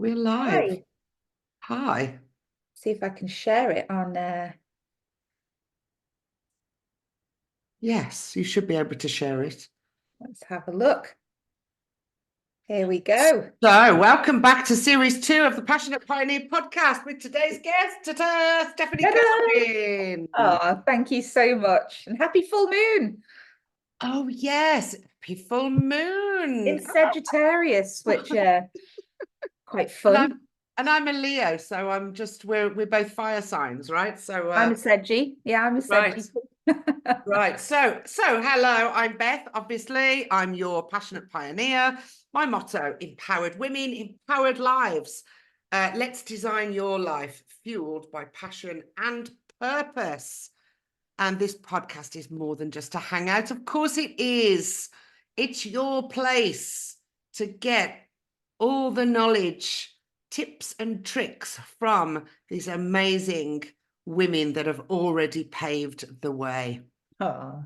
We're live. Hi. Hi. See if I can share it on. Yes, you should be able to share it. Let's have a look. Here we go. So, welcome back to series 2 of the Passionate Pioneer podcast with today's guest, Stefanie Ta-da! KERWIN. Oh, thank you so much. And happy full moon Oh, yes, happy full moon. in Sagittarius, which quite And fun. I'm a Leo, so we're both fire signs, right? So I'm a Sedgy. Yeah, I'm a right. Sedgy. Right. So hello, I'm Beth. Obviously, I'm your passionate pioneer. My motto: empowered women, empowered lives. Let's design your life fueled by passion and purpose. And this podcast is more than just a hangout. Of course, it is. It's your place to get all the knowledge, tips, and tricks from these amazing women that have already paved the way. Oh.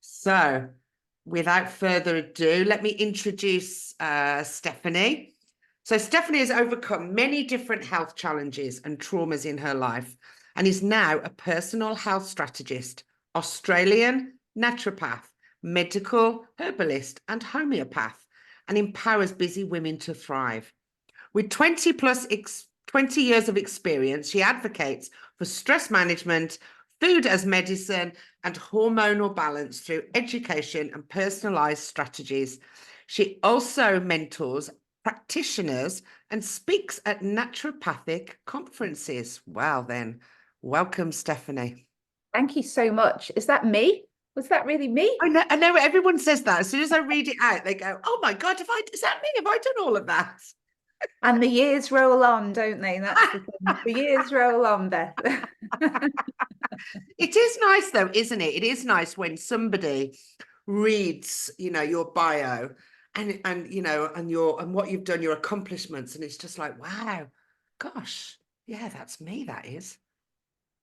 So, without further ado, let me introduce Stefanie. So, Stefanie has overcome many different health challenges and traumas in her life and is now a personal health strategist, Australian naturopath, medical herbalist, and homeopath, and empowers busy women to thrive. With 20 years of experience, she advocates for stress management, food as medicine, and hormonal balance through education and personalised strategies. She also mentors practitioners and speaks at naturopathic conferences. Well, then, welcome, Stefanie. Thank you so much. Is that me? Was that really me? I know everyone says that. As soon as I read it out, they go, "Oh my God, is that me? Have I done all of that?" And the years roll on, don't they? That's the thing. The years roll on, Beth. It is nice though, isn't it? It is nice when somebody reads, your bio and and what you've done, your accomplishments, and it's just like, wow, gosh, yeah, that's me, that is,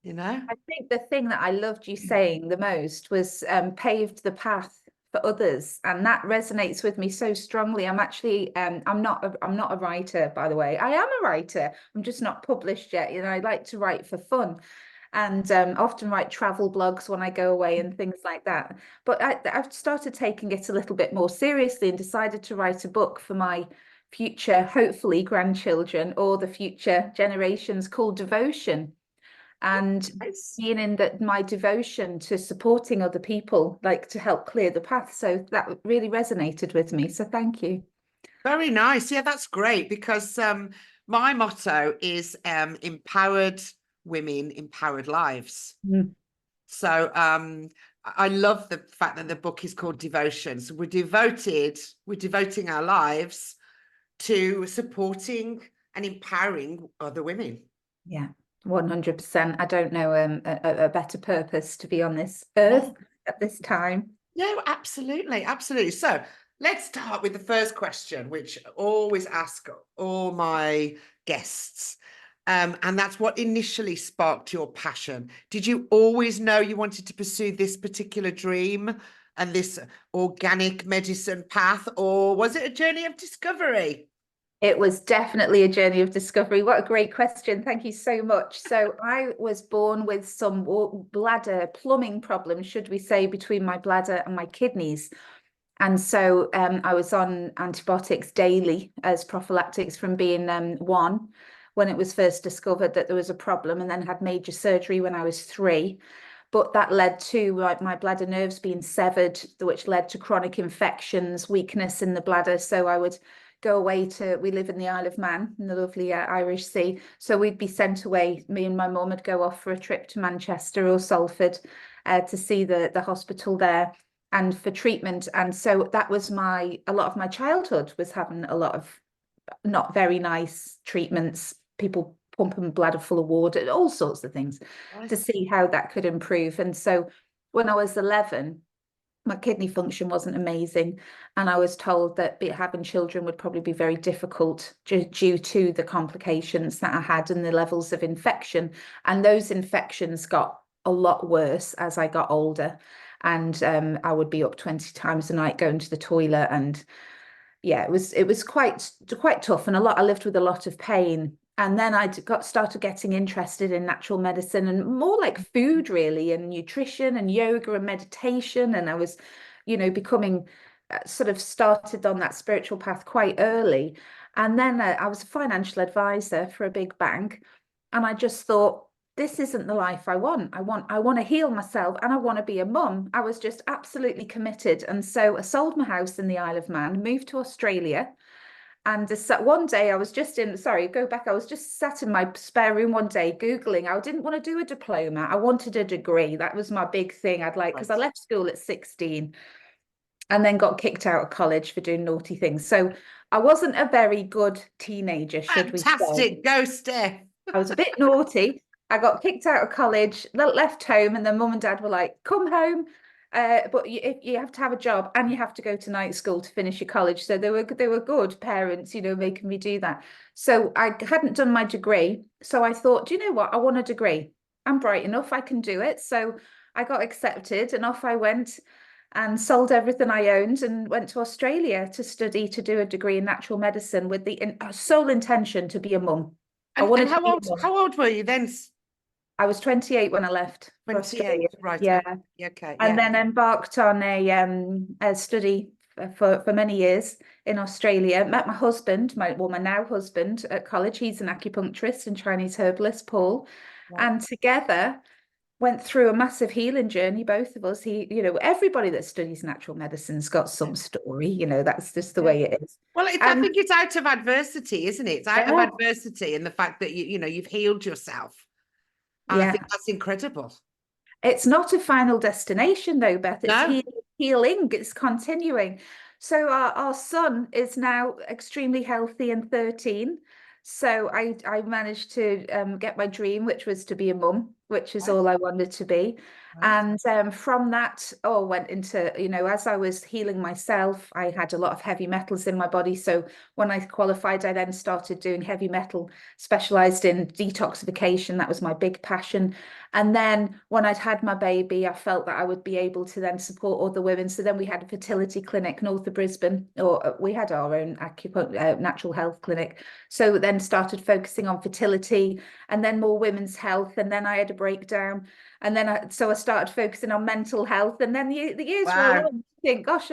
I think the thing that I loved you saying the most was paved the path for others, and that resonates with me so strongly. I'm actually I'm not a writer, by the way. I am a writer. I'm just not published yet. I like to write for fun, and often write travel blogs when I go away and things like that. But I've started taking it a little bit more seriously and decided to write a book for my future, hopefully, grandchildren or the future generations, called Devotion. And being in that my devotion to supporting other people, like to help clear the path. So that really resonated with me. So thank you. Very nice. Yeah, that's great because my motto is empowered women, empowered lives. Mm. So I love the fact that the book is called Devotion. So we're devoting our lives to supporting and empowering other women. Yeah, 100%. I don't know a better purpose to be on this earth at this time. No, absolutely, absolutely. So let's start with the first question, which I always ask all my guests. And that's what initially sparked your passion. Did you always know you wanted to pursue this particular dream and this organic medicine path, or was it a journey of discovery? It was definitely a journey of discovery. What a great question. Thank you so much. So I was born with some bladder plumbing problems, should we say, between my bladder and my kidneys. And so I was on antibiotics daily as prophylactics from being one when it was first discovered that there was a problem, and then had major surgery when I was 3. But that led to my bladder nerves being severed, which led to chronic infections, weakness in the bladder. So I would go away we live in the Isle of Man in the lovely Irish Sea. So we'd be sent away. Me and my mum would go off for a trip to Manchester or Salford to see the hospital there and for treatment. And so that was a lot of my childhood was having a lot of not very nice treatments, people pumping bladder full of water, all sorts of things to see how that could improve. And so when I was 11, my kidney function wasn't amazing, and I was told that having children would probably be very difficult due to the complications that I had and the levels of infection. And those infections got a lot worse as I got older, and I would be up 20 times a night going to the toilet and yeah, it was quite tough, and I lived with a lot of pain. And then I started getting interested in natural medicine and more like food really, and nutrition and yoga and meditation. And I was, becoming sort of started on that spiritual path quite early. And then I was a financial advisor for a big bank, and I just thought, this isn't the life I want. I want to heal myself, and I want to be a mum. I was just absolutely committed. And so I sold my house in the Isle of Man, moved to Australia. And one day I was just I was just sat in my spare room one day Googling. I didn't want to do a diploma. I wanted a degree. That was my big thing. Because I left school at 16 and then got kicked out of college for doing naughty things. So I wasn't a very good teenager, should we say. Fantastic. Go, Steph. I was a bit naughty. I got kicked out of college, left home, and then mum and dad were like, come home. But you have to have a job and you have to go to night school to finish your college. So they were good parents, making me do that. So I hadn't done my degree. So I thought, do you know what? I want a degree. I'm bright enough. I can do it. So I got accepted and off I went and sold everything I owned and went to Australia to do a degree in natural medicine with the sole intention to be a mum. And how old were you then? I was 28 when I left. 28, right? Yeah. Okay. And then embarked on a study for many years in Australia. Met my husband, my now husband at college. He's an acupuncturist and Chinese herbalist, Paul. Right. And together went through a massive healing journey, both of us. Everybody that studies natural medicine's got some story, that's just the way it is. Well, I think it's out of adversity, isn't it? It's out of adversity and the fact that you've healed yourself. And I think that's incredible. It's not a final destination though, Beth. It's healing, it's continuing. So our son is now extremely healthy and 13. So I managed to get my dream, which was to be a mum, which is all I wanted to be. Right. And from that, went into, as I was healing myself, I had a lot of heavy metals in my body. So when I qualified, I then started doing heavy metal, specialized in detoxification. That was my big passion. And then when I'd had my baby, I felt that I would be able to then support other women. So then we had a fertility clinic north of Brisbane, or we had our own natural health clinic. So then started focusing on fertility and then more women's health. And then I had a breakdown. And then I started focusing on mental health. And then the years roll on. I think, gosh,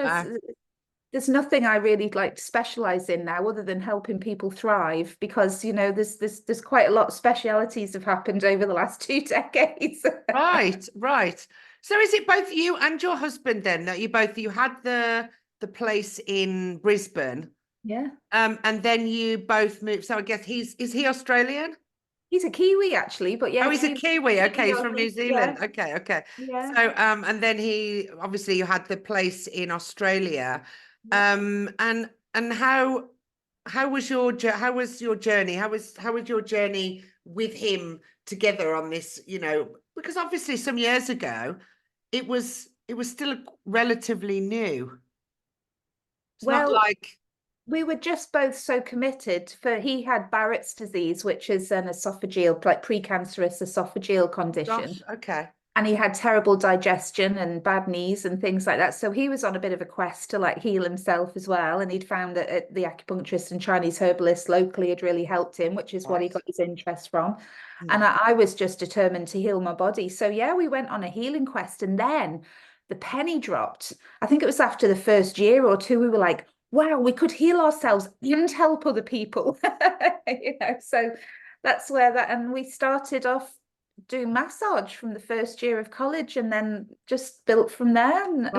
there's nothing I really like to specialize in now other than helping people thrive, because there's quite a lot of specialities have happened over the last 2 decades. Right. So is it both you and your husband then that you had the place in Brisbane? Yeah. And then you both moved. So I guess is he Australian? He's a Kiwi actually, but yeah. Oh, he's a Kiwi. Okay, he's from New Zealand. Yeah. Okay. Yeah. So and then obviously you had the place in Australia. And how was your journey? How was your journey with him together on this, because obviously some years ago it was still relatively new. It's not like we were just both so committed. He had Barrett's disease, which is an esophageal, like precancerous esophageal condition. Gosh, okay. And he had terrible digestion and bad knees and things like that. So he was on a bit of a quest to like heal himself as well. And he'd found that the acupuncturist and Chinese herbalist locally had really helped him, which is what he got his interest from. And I was just determined to heal my body. So yeah, we went on a healing quest, and then the penny dropped. I think it was after the first year or two, we were like, wow, we could heal ourselves and help other people. So that's where and we started off doing massage from the first year of college, and then just built from there, and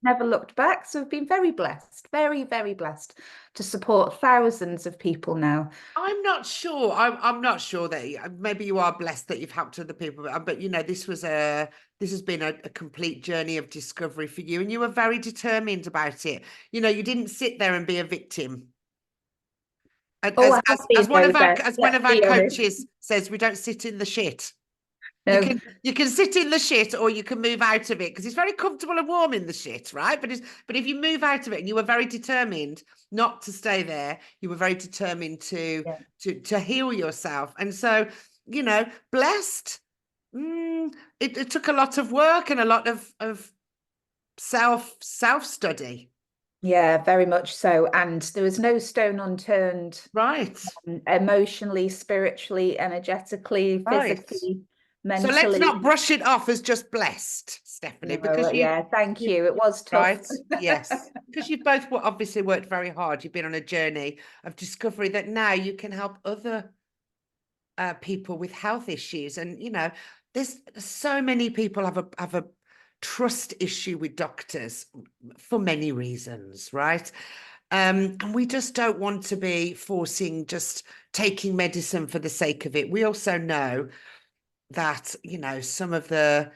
never looked back. So we've been very blessed, very, very blessed to support thousands of people now. I'm not sure. I'm not sure that maybe you are blessed that you've helped other people, but this has been a complete journey of discovery for you, and you were very determined about it. You didn't sit there and be a victim. As one of our coaches says, we don't sit in the shit. No. You can sit in the shit, or you can move out of it, because it's very comfortable and warm in the shit, right? But if you move out of it, and you were very determined not to stay there, you were very determined to heal yourself. And so, blessed. It took a lot of work and a lot of self study. Yeah, very much so. And there was no stone unturned, Right. emotionally, spiritually, energetically, Right. physically, So let's mentally. not brush it off as just blessed, Stephanie, No, because yeah, thank you you. It was tough. right, yes, because you've both obviously worked very hard. You've been on a journey of discovery that now you can help other people with health issues, and there's so many people have a trust issue with doctors for many reasons, right? And we just don't want to be forcing just taking medicine for the sake of it. We also know that some of the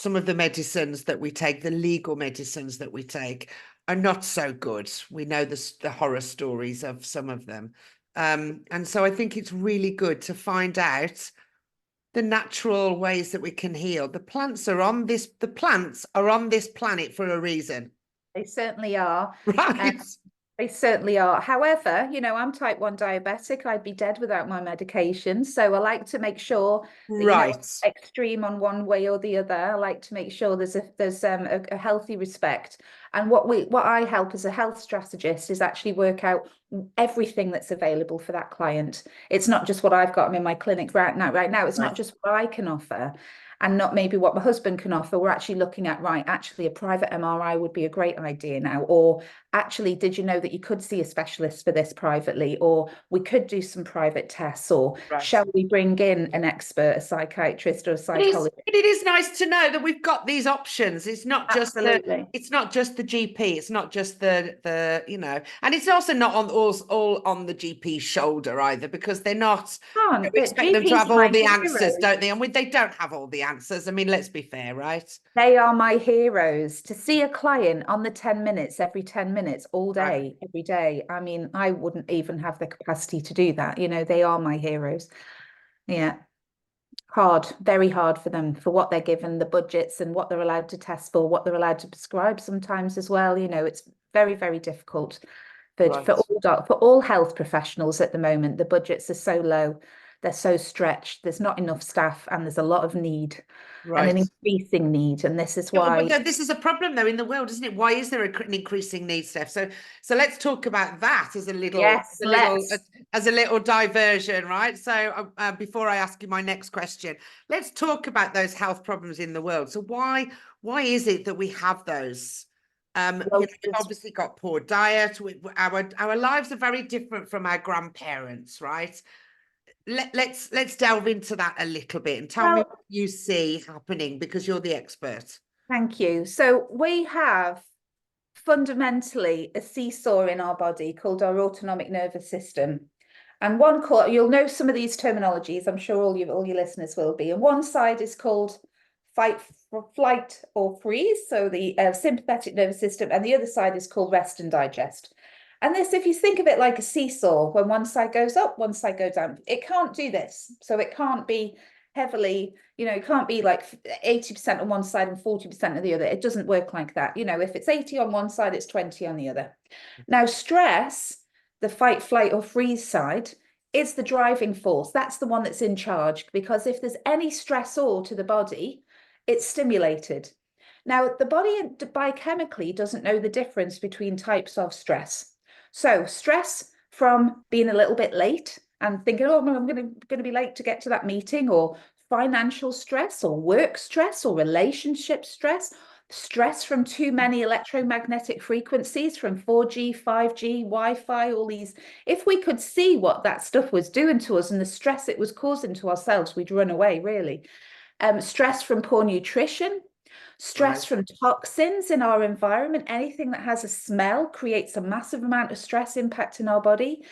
medicines that we take, the legal medicines that we take, are not so good. We know the horror stories of some of them. And so I think it's really good to find out the natural ways that we can heal. The plants are on this planet for a reason. They certainly are. Right. They certainly are. However, I'm type 1 diabetic. I'd be dead without my medication. So I like to make sure that Right. extreme on one way or the other. I like to make sure there's a healthy respect. And what I help as a health strategist is actually work out everything that's available for that client. It's not just what I've got in my clinic right now. Right now, it's not just what I can offer, and not maybe what my husband can offer. We're actually looking at, right, actually a private MRI would be a great idea now, or actually, did you know that you could see a specialist for this privately, or we could do some private tests, or shall we bring in an expert, a psychiatrist or a psychologist? It is nice to know that we've got these options. It's not just it's not just the GP. It's not just and it's also not on all on the GP's shoulder either, because they're not. We expect them to have all the answers, don't they? And they don't have all the answers. I mean, let's be fair, right? They are my heroes. To see a client on the 10 minutes, every 10 minutes, all day, every day. I mean, I wouldn't even have the capacity to do that. They are my heroes. Yeah. Hard, very hard for them, for what they're given, the budgets and what they're allowed to test for, what they're allowed to prescribe sometimes as well. It's very, very difficult for all health professionals at the moment. The budgets are so low, they're so stretched, there's not enough staff, and there's a lot of need. And an increasing need, and this is why. But this is a problem, though, in the world, isn't it? Why is there an increasing need, Steph? So let's talk about that as a little, as a little diversion, right? So before I ask you my next question, let's talk about those health problems in the world. So why is it that we have those? We've obviously got poor diet. Our lives are very different from our grandparents, right? Let's delve into that a little bit and tell me what you see happening, because you're the expert. Thank you. So we have fundamentally a seesaw in our body called our autonomic nervous system. And you'll know some of these terminologies, I'm sure all your listeners will be. And one side is called fight, flight, or freeze, so the sympathetic nervous system, and the other side is called rest and digest. And this, if you think of it like a seesaw, when one side goes up, one side goes down, it can't do this. So it can't be heavily, it can't be like 80% on one side and 40% on the other. It doesn't work like that. If it's 80 on one side, it's 20 on the other. Now, stress, the fight, flight, or freeze side, is the driving force. That's the one that's in charge, because if there's any stressor to the body, it's stimulated. Now, the body biochemically doesn't know the difference between types of stress. So stress from being a little bit late and thinking, oh, I'm going to be late to get to that meeting, or financial stress, or work stress, or relationship stress, stress from too many electromagnetic frequencies, from 4G, 5G, Wi-Fi, all these. If we could see what that stuff was doing to us and the stress it was causing to ourselves, we'd run away, really. Stress from poor nutrition, stress from toxins in our environment. Anything that has a smell creates a massive amount of stress impact in our body.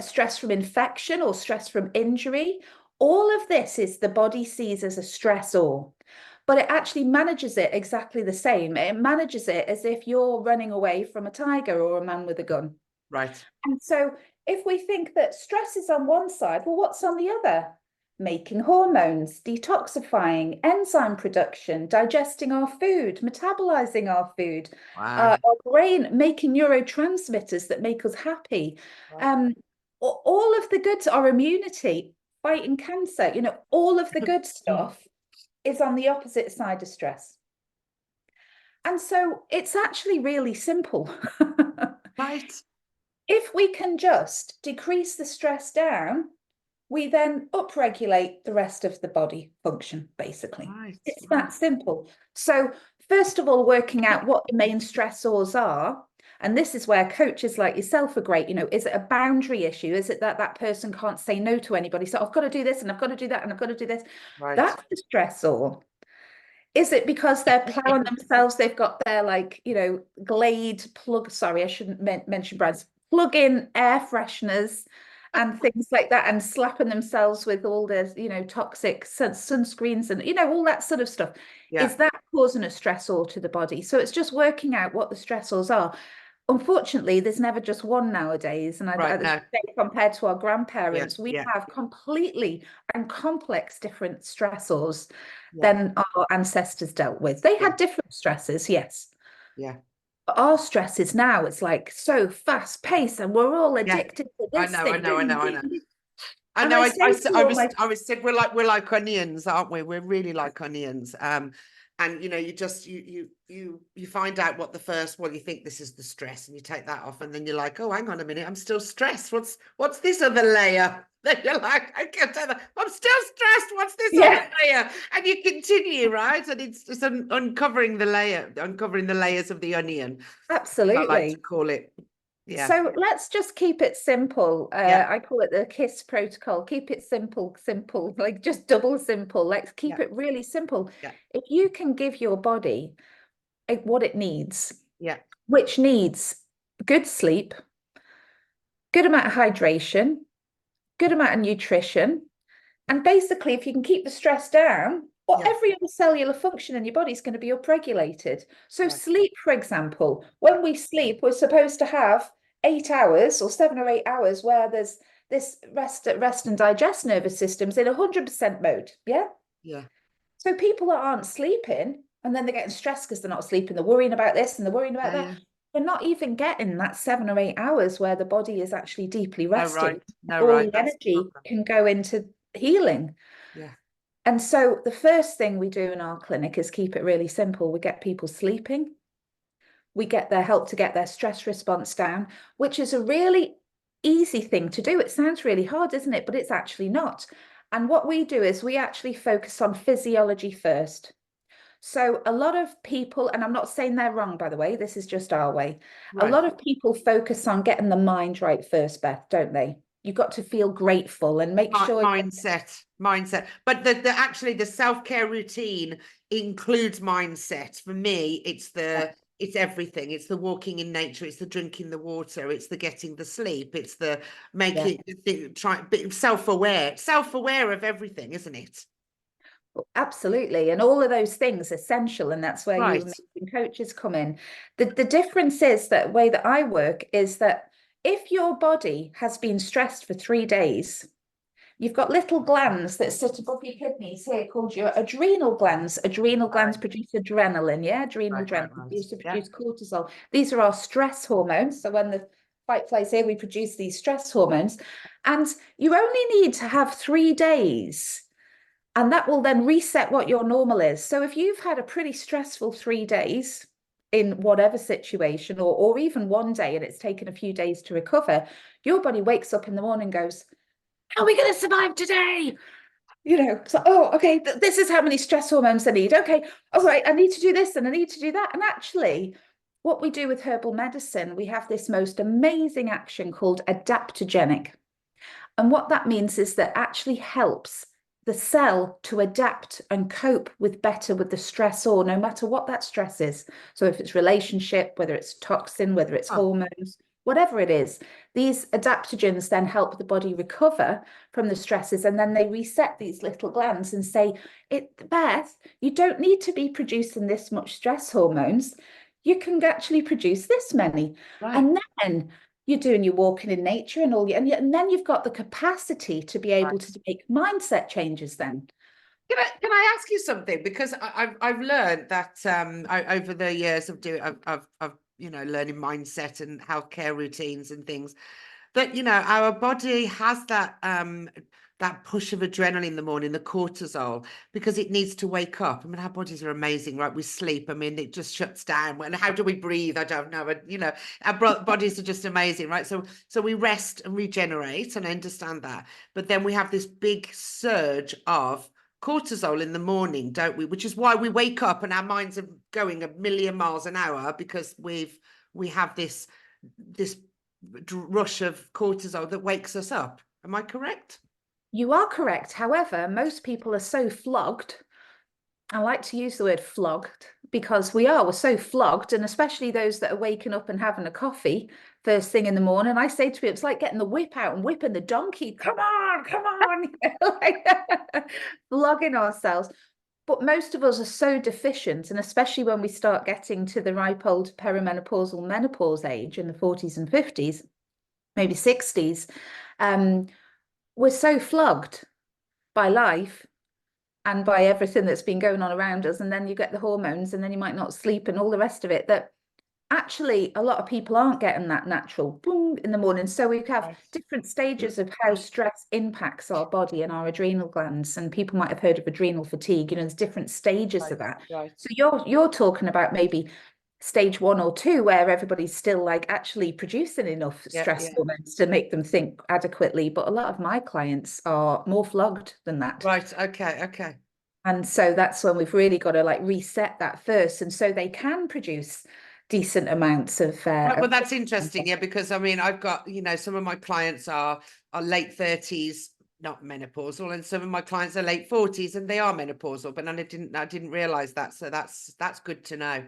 Stress from infection or stress from injury. All of this is the body sees as a stressor, but it actually manages it exactly the same. It manages it as if you're running away from a tiger or a man with a gun. Right. And so if we think that stress is on one side, well, what's on the other? Making hormones, detoxifying, enzyme production, digesting our food, metabolizing our food, our brain making neurotransmitters that make us happy. All of the goods, our immunity, fighting cancer, all of the good stuff is on the opposite side of stress. And so it's actually really simple. Right. If we can just decrease the stress down, we then upregulate the rest of the body function, basically. Right. It's Right. that simple. So first of all, working out what the main stressors are. And this is where coaches like yourself are great. You know, is it a boundary issue? Is it that that person can't say no to anybody? So I've got to do this and I've got to do that and I've got to do this. Right. That's the stressor. Is it because they're ploughing themselves? They've got their, like, you know, Glade plug. Sorry, I shouldn't mention brands. Plug-in air fresheners and things like that, and slapping themselves with all the, you know, toxic sunscreens and, you know, all that sort of stuff. Yeah. Is that causing a stressor to the body? So it's just working out what the stressors are. Unfortunately, there's never just one nowadays. And Right. No. compared to our grandparents, Yeah. we Yeah. have completely and complex different stressors Yeah. than our ancestors dealt with. They had different stresses, yes. Yeah. But our stresses now, it's like so fast paced and we're all addicted to I this know. thing. I know. I know. I know. I And know. I I say to all my said we're like onions, aren't we? We're really like onions. And you know, you find out what the first, well, you think this is the stress, and you take that off, and then you're like, oh, hang on a minute, I'm still stressed. What's this other layer? Then you're like, I'm still stressed. What's this other layer? And you continue, right? And it's just uncovering the layers of the onion. absolutely. I like to call it. Yeah. So let's just keep it simple. Yeah. I call it the KISS protocol. Keep it simple, like just double simple. Let's keep it really simple. Yeah. If you can give your body what it needs, Yeah. which needs good sleep, good amount of hydration, good amount of nutrition, and basically, if you can keep the stress down, every other cellular function in your body is going to be upregulated. So sleep, for example, when we sleep, we're supposed to have 8 hours or 7 or 8 hours where there's this rest and digest nervous systems in 100% mode. Yeah. Yeah. So people that aren't sleeping, and then they're getting stressed because they're not sleeping, they're worrying about this and they're worrying about that. They're not even getting that 7 or 8 hours where the body is actually deeply resting. No, All right. the energy can go into healing. Yeah. And so the first thing we do in our clinic is keep it really simple. We get people sleeping. We get their help to get their stress response down, which is a really easy thing to do. It sounds really hard, isn't it? But it's actually not. And what we do is we actually focus on physiology first. So a lot of people, and I'm not saying they're wrong, by the way, this is just our way. A lot of people focus on getting the mind right first, Beth, don't they? You've got to feel grateful and make sure mindset. But actually the self-care routine includes mindset. For me, it's everything. It's the walking in nature, it's the drinking the water, it's the getting the sleep, it's the making being self-aware of everything, isn't it? Absolutely. And all of those things are essential. And that's where you amazing coaches come in. The difference is that way that I work is that if your body has been stressed for 3 days, you've got little glands that sit above your kidneys here called your adrenal glands. Adrenal glands produce adrenaline, adrenal produce cortisol. These are our stress hormones. So when the fight flies here, we produce these stress hormones. And you only need to have 3 days. And that will then reset what your normal is. So if you've had a pretty stressful 3 days in whatever situation, or even one day and it's taken a few days to recover, your body wakes up in the morning and goes, how are we going to survive today? You know, so, okay, this is how many stress hormones I need. Okay, all right, I need to do this and I need to do that. And actually, what we do with herbal medicine, we have this most amazing action called adaptogenic. And what that means is that actually helps the cell to adapt and cope better with the stressor, no matter what that stress is. So if it's relationship, whether it's toxin, whether it's hormones, whatever it is, these adaptogens then help the body recover from the stresses, and then they reset these little glands and say, Beth, you don't need to be producing this much stress hormones. You can actually produce this many. And then you're doing your walking in nature and all, and then you've got the capacity to be able to make mindset changes then. Can I ask you something? Because I've learned that over the years of doing, of learning mindset and healthcare routines and things, that our body has that that push of adrenaline in the morning, the cortisol, because it needs to wake up. I mean, our bodies are amazing, right? We sleep. I mean, it just shuts down. And how do we breathe? I don't know. You know, our bodies are just amazing, right? So we rest and regenerate, and I understand that. But then we have this big surge of cortisol in the morning, don't we? Which is why we wake up and our minds are going a million miles an hour, because we have this rush of cortisol that wakes us up. Am I correct? You are correct. However, most people are so flogged. I like to use the word flogged because we're so flogged, and especially those that are waking up and having a coffee first thing in the morning. I say to people, it's like getting the whip out and whipping the donkey. Come on, like, flogging ourselves. But most of us are so deficient, and especially when we start getting to the ripe old perimenopausal menopause age in the 40s and 50s, maybe 60s, we're so flogged by life and by everything that's been going on around us. And then you get the hormones, and then you might not sleep and all the rest of it, that actually a lot of people aren't getting that natural boom in the morning. So we have different stages of how stress impacts our body and our adrenal glands. And people might have heard of adrenal fatigue. You know, there's different stages of that. So you're talking about maybe stage 1 or 2, where everybody's still like actually producing enough stress hormones to make them think adequately. But a lot of my clients are more flogged than that. Right. Okay. And so that's when we've really got to like reset that first, and so they can produce decent amounts of well, that's interesting. Yeah, because I mean, I've got, you know, some of my clients are late 30s, not menopausal, and some of my clients are late 40s and they are menopausal, but I didn't realize that. So that's good to know.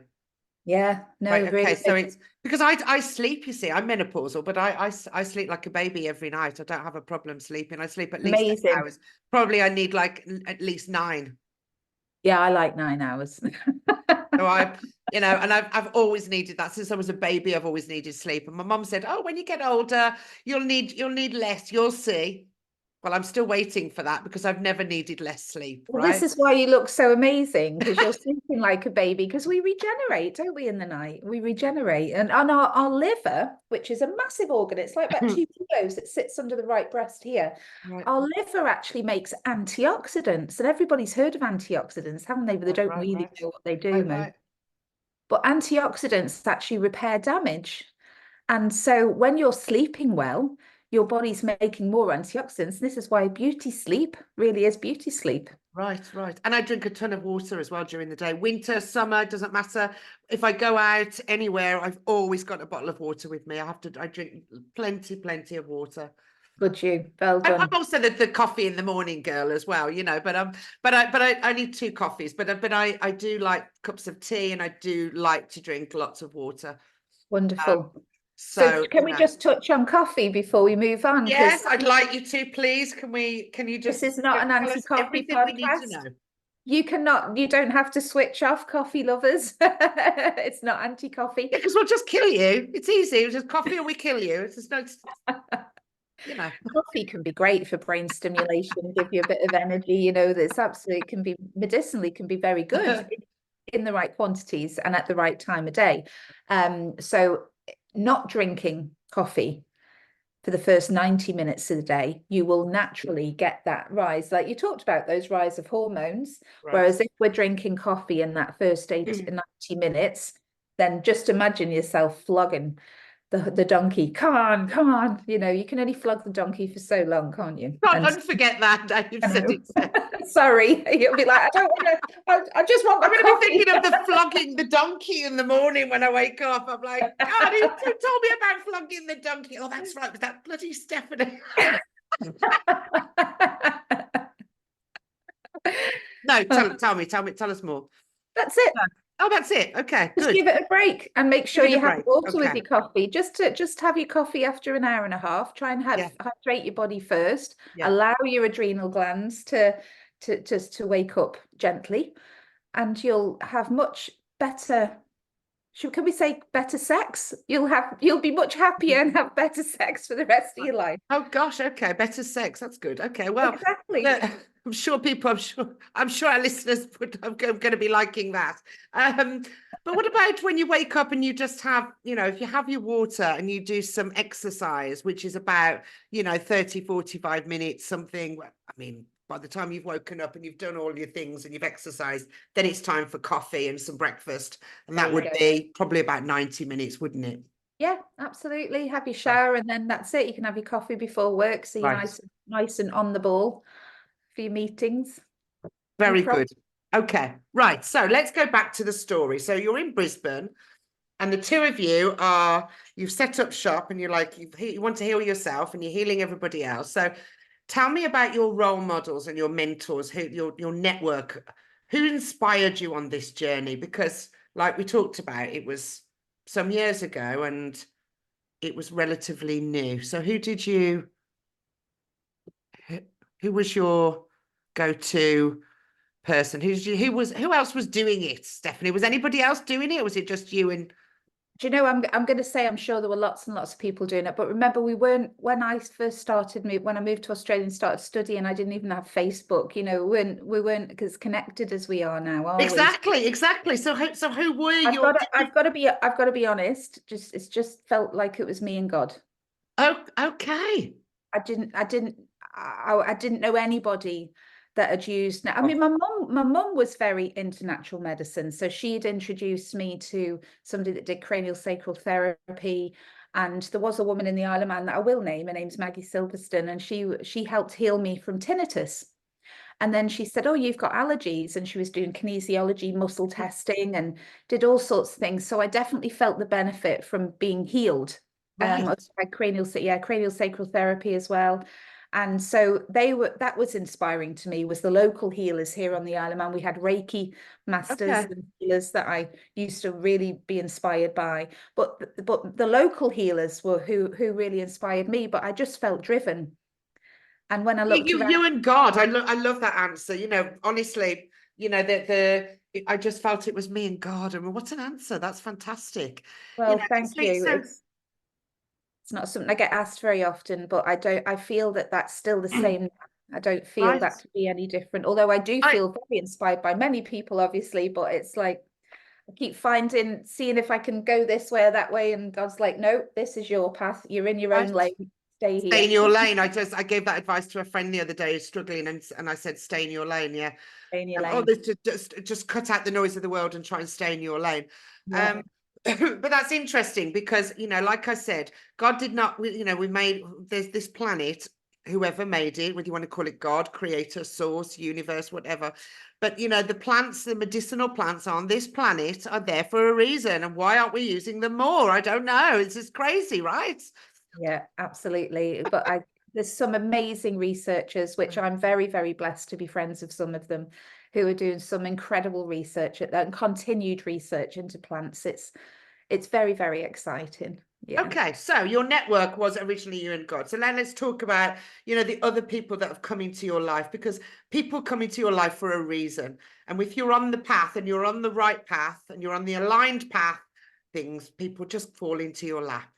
Yeah, no, right, okay. really. So it's because I sleep, you see, I'm menopausal, but I sleep like a baby every night. I don't have a problem sleeping. I sleep at least 8 hours. Probably I need like at least 9. Yeah, I like 9 hours. So you know, and I've always needed that since I was a baby. I've always needed sleep. And my mum said, "Oh, when you get older, you'll need less. You'll see." Well, I'm still waiting for that because I've never needed less sleep. Well, right? this is why you look so amazing, because you're sleeping like a baby, because we regenerate, don't we, in the night? We regenerate. And on our liver, which is a massive organ, it's like about 2 kilos that sits under the right breast here. Right. Our liver actually makes antioxidants. And everybody's heard of antioxidants, haven't they? But they don't really know what they do. But antioxidants actually repair damage. And so when you're sleeping well, your body's making more antioxidants. This is why beauty sleep really is beauty sleep. Right. And I drink a ton of water as well during the day. Winter, summer, doesn't matter. If I go out anywhere, I've always got a bottle of water with me. I drink plenty of water. Good you. Well done. I'm also the coffee in the morning girl as well, you know, but I need 2 coffees, but I do like cups of tea, and I do like to drink lots of water. Wonderful. So can we just touch on coffee before we move on? Yes, I'd like you to, please. Can you just This is not an anti-coffee podcast. You don't have to switch off, coffee lovers. It's not anti-coffee. Because we'll just kill you. It's easy. It's just coffee or we kill you. It's just no, you know. Coffee can be great for brain stimulation, give you a bit of energy. You know, this absolutely can be medicinally, can be very good in the right quantities and at the right time of day. So not drinking coffee for the first 90 minutes of the day, you will naturally get that rise, like you talked about, those rise of hormones. Whereas if we're drinking coffee in that first 90 minutes, then just imagine yourself flogging the donkey. Come on. You know, you can only flog the donkey for so long, can't you? Don't forget that. You've said it. Sorry, you'll be like, I don't want to. I just want. I'm going to be thinking of the flogging the donkey in the morning when I wake up. I'm like, God, who told me about flogging the donkey? Oh, that's right. Was that bloody Stefanie? No, tell us more. That's it. Oh, that's it. Okay, just good. give it a break and make sure you have water with your coffee. Just have your coffee after an hour and a half. Try and hydrate your body first. Allow your adrenal glands to wake up gently, and you'll have much better Can we say better sex? You'll be much happier and have better sex for the rest of your life. Oh gosh, okay, better sex. That's good. Okay, well, Exactly. I'm sure I'm sure our listeners are going to be liking that. But what about when you wake up and you just have, if you have your water and you do some exercise, which is about, 30, 45 minutes, something. I mean, by the time you've woken up and you've done all your things and you've exercised, then it's time for coffee and some breakfast. And that would be probably about 90 minutes, wouldn't it? Yeah, absolutely. Have your shower and then that's it. You can have your coffee before work, so you're nice and on the ball for your meetings. Very good. Okay, right. So let's go back to the story. So you're in Brisbane and the two of you've set up shop and you're like, you want to heal yourself and you're healing everybody else. So tell me about your role models and your mentors, your network. Who inspired you on this journey? Because like we talked about, it was some years ago and it was relatively new. So who was your go-to person? Who else was doing it, Stefanie? Was anybody else doing it, or was it just you? And do you know, I'm going to say I'm sure there were lots and lots of people doing it, but remember, when I first started, when I moved to Australia and started studying, I didn't even have Facebook. We weren't as connected as we are now, are we? Exactly. So who were you? I've got to be honest. It's just felt like it was me and God. Oh, okay. I didn't know anybody that had used. I mean, my mum was very into natural medicine, so she'd introduced me to somebody that did cranial sacral therapy, and there was a woman in the Isle of Man that I will name. Her name's Maggie Silverstone, and she helped heal me from tinnitus. And then she said, "Oh, you've got allergies," and she was doing kinesiology, muscle testing, and did all sorts of things. So I definitely felt the benefit from being healed. Right. I had cranial sacral therapy as well. And so that was inspiring to me, was the local healers here on the Isle of Man. We had Reiki masters and healers that I used to really be inspired by. But the local healers were who really inspired me, but I just felt driven. And when I looked around, you and God, I love that answer. Honestly, I just felt it was me and God. I mean, what an answer. That's fantastic. Well, thank you. It's not something I get asked very often, but I feel that that's still the same. I don't feel that to be any different, although I do feel very inspired by many people, obviously, but it's like I keep seeing if I can go this way or that way, and God's like, no, this is your path. You're in your own lane. Stay here. Stay in your lane. I gave that advice to a friend the other day who's struggling, and I said, stay in your lane. Yeah. Stay in your lane. Oh, just cut out the noise of the world and try and stay in your lane. Yeah. But that's interesting because, like I said, God did not, there's this planet, whoever made it, whether you want to call it God, creator, source, universe, whatever. But, the plants, the medicinal plants on this planet are there for a reason. And why aren't we using them more? I don't know. It's just crazy, right? Yeah, absolutely. But there's some amazing researchers, which I'm very, very blessed to be friends with some of them, who are doing some incredible research and continued research into plants. It's very, very exciting. Yeah. Okay, so your network was originally you and God. So now let's talk about, the other people that have come into your life, because people come into your life for a reason. And if you're on the path and you're on the right path and you're on the aligned path, people just fall into your lap.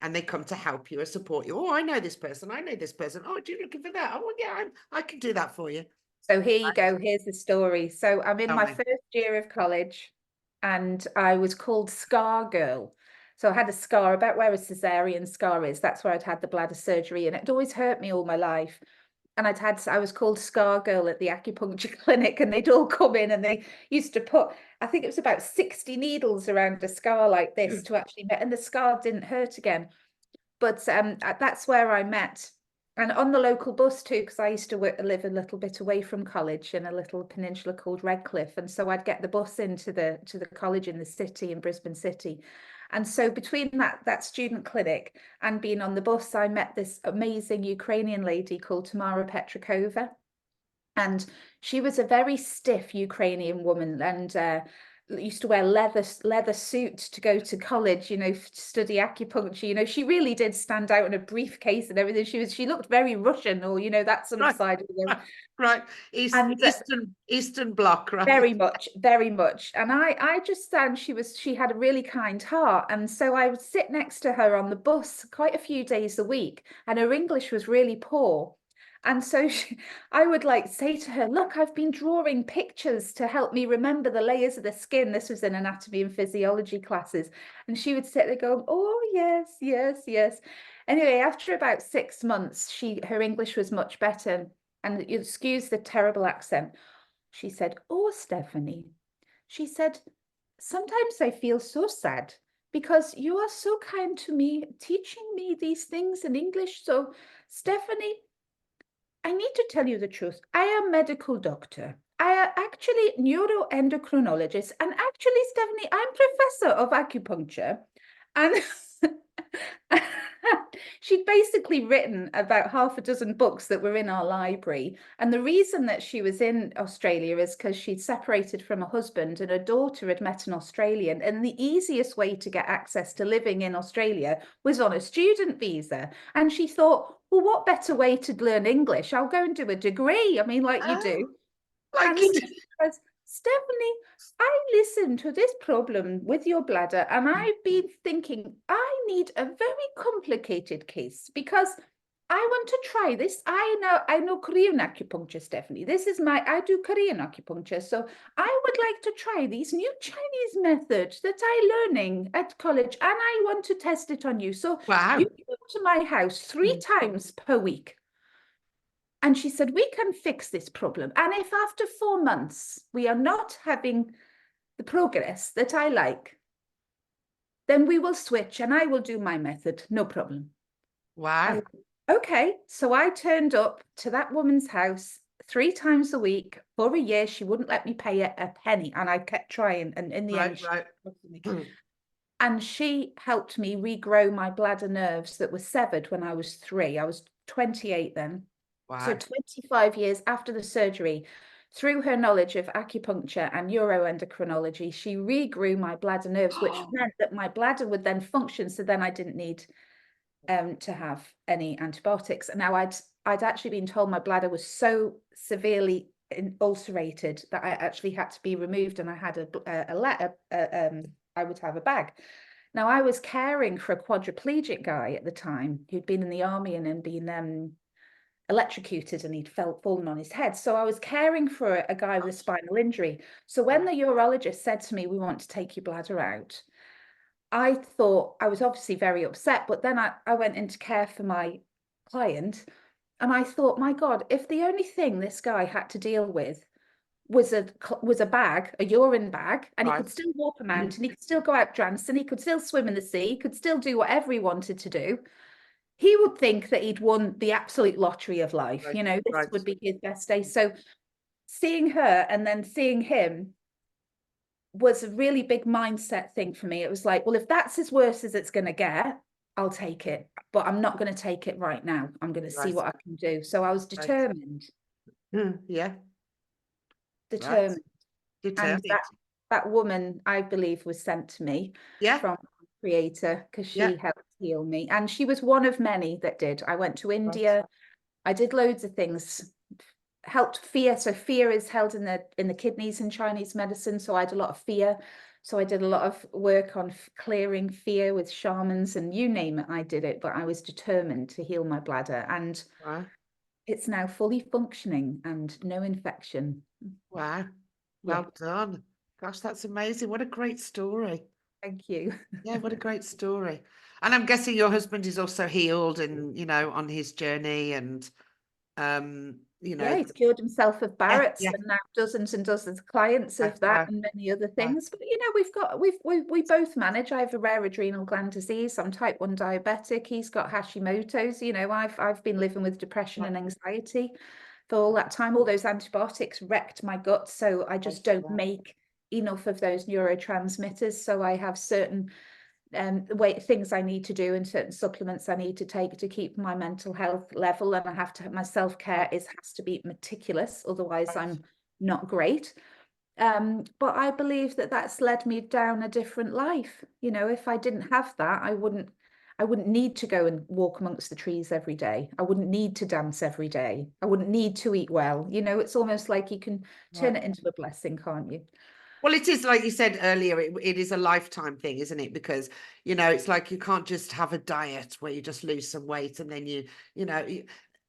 And they come to help you and support you. Oh, I know this person. I know this person. Oh, do you looking for that? Oh, yeah, I can do that for you. So here you go. Here's the story. So I'm in my first year of college and I was called Scar Girl. So I had a scar about where a cesarean scar is. That's where I'd had the bladder surgery and it always hurt me all my life. And I was called Scar Girl at the acupuncture clinic, and they'd all come in and they used to put, I think it was about 60 needles around a scar like this to actually met, and the scar didn't hurt again. But that's where I met. And on the local bus too, because I used to live a little bit away from college in a little peninsula called Redcliffe. And so I'd get the bus into the college in the city, in Brisbane City. And so between that student clinic and being on the bus, I met this amazing Ukrainian lady called 𝒚𝒐𝒖𝒓 𝒂𝒂𝒏𝒂𝒂. And she was a very stiff Ukrainian woman. And used to wear leather suit to go to college, you know, to study acupuncture. You know, she really did stand out in a briefcase and everything. She looked very Russian, or, you know, that sort of Right. side of the Right. and Eastern Bloc, right? very much, very much. And I just found she had a really kind heart. And so I would sit next to her on the bus quite a few days a week, and her English was really poor. And so I would like say to her, look, I've been drawing pictures to help me remember the layers of the skin. This was in anatomy and physiology classes. And she would sit there going, oh, yes, yes, yes. Anyway, after about 6 months, her English was much better. And you excuse the terrible accent. She said, oh, Stefanie, she said, sometimes I feel so sad because you are so kind to me, teaching me these things in English. So, Stefanie, I need to tell you the truth. I am a medical doctor. I am actually neuroendocrinologist. And actually, Stefanie, I'm professor of acupuncture. And she'd basically written about 6 books that were in our library. And the reason that she was in Australia is because she'd separated from her husband, and her daughter had met an Australian. And the easiest way to get access to living in Australia was on a student visa. And she thought, well, what better way to learn English? I'll go and do a degree. I mean, like you do. Like And you so do. she says, Stefanie, I listened to this problem with your bladder, and I've been thinking I need a very complicated case because I want to try this. I know Korean acupuncture, Stefanie. I do Korean acupuncture. So I would like to try these new Chinese methods that I'm learning at college, and I want to test it on you. So Wow. you come to my house 3 times per week. And she said, we can fix this problem. And if after 4 months we are not having the progress that I like, then we will switch and I will do my method. No problem. Wow. Okay. So I turned up to that woman's house 3 times a week for a year. She wouldn't let me pay a penny. And I kept trying. And in the end, and she helped me regrow my bladder nerves that were severed when I was 3. I was 28 then. Wow. So 25 years after the surgery, through her knowledge of acupuncture and neuroendocrinology, she regrew my bladder nerves, which meant that my bladder would then function. So then I didn't need to have any antibiotics. And now I'd actually been told my bladder was so severely ulcerated that I actually had to be removed, and I had I would have a bag. Now I was caring for a quadriplegic guy at the time who'd been in the army and then been electrocuted, and he'd fallen on his head. So I was caring for a guy with a spinal injury. So when the urologist said to me, we want to take your bladder out, I thought, I was obviously very upset, but then I went into care for my client, and I thought, my God, if the only thing this guy had to deal with was a bag, a urine bag, and he could still walk a mountain, he could still go out dancing, he could still swim in the sea, he could still do whatever he wanted to do, he would think that he'd won the absolute lottery of life. You know, this would be his best day. So seeing her and then seeing him was a really big mindset thing for me. It was like, well, if that's as worse as it's going to get, I'll take it, but I'm not going to take it right now. I'm going to see what I can do. So I was determined. Yeah. Determined. Determined. And that woman, I believe, was sent to me from the Creator, because she helped heal me. And she was one of many that did. I went to India. I did loads of things. Helped fear. So fear is held in the kidneys in Chinese medicine. So I had a lot of fear. So I did a lot of work on clearing fear with shamans, and you name it, I did it. But I was determined to heal my bladder, and it's now fully functioning and no infection. Wow. Well done. Gosh, that's amazing. What a great story. Thank you. Yeah, what a great story. And I'm guessing your husband is also healed and, you know, on his journey, and you know, he's cured himself of Barrett's, and now dozens and dozens of clients of that and many other things. But you know, we both manage. I have a rare adrenal gland disease. I'm type 1 diabetic. He's got Hashimoto's. You know, I've been living with depression and anxiety for all that time. All those antibiotics wrecked my gut, so I just don't make enough of those neurotransmitters. So I have certain things I need to do and certain supplements I need to take to keep my mental health level, and I have to have my self-care has to be meticulous, otherwise I'm not great. But I believe that that's led me down a different life. You know, if I didn't have that, I wouldn't need to go and walk amongst the trees every day. I wouldn't need to dance every day. I wouldn't need to eat well. You know, it's almost like you can turn it into a blessing, can't you? Well, it is like you said earlier, it is a lifetime thing, isn't it? Because, you know, it's like you can't just have a diet where you just lose some weight and then you know,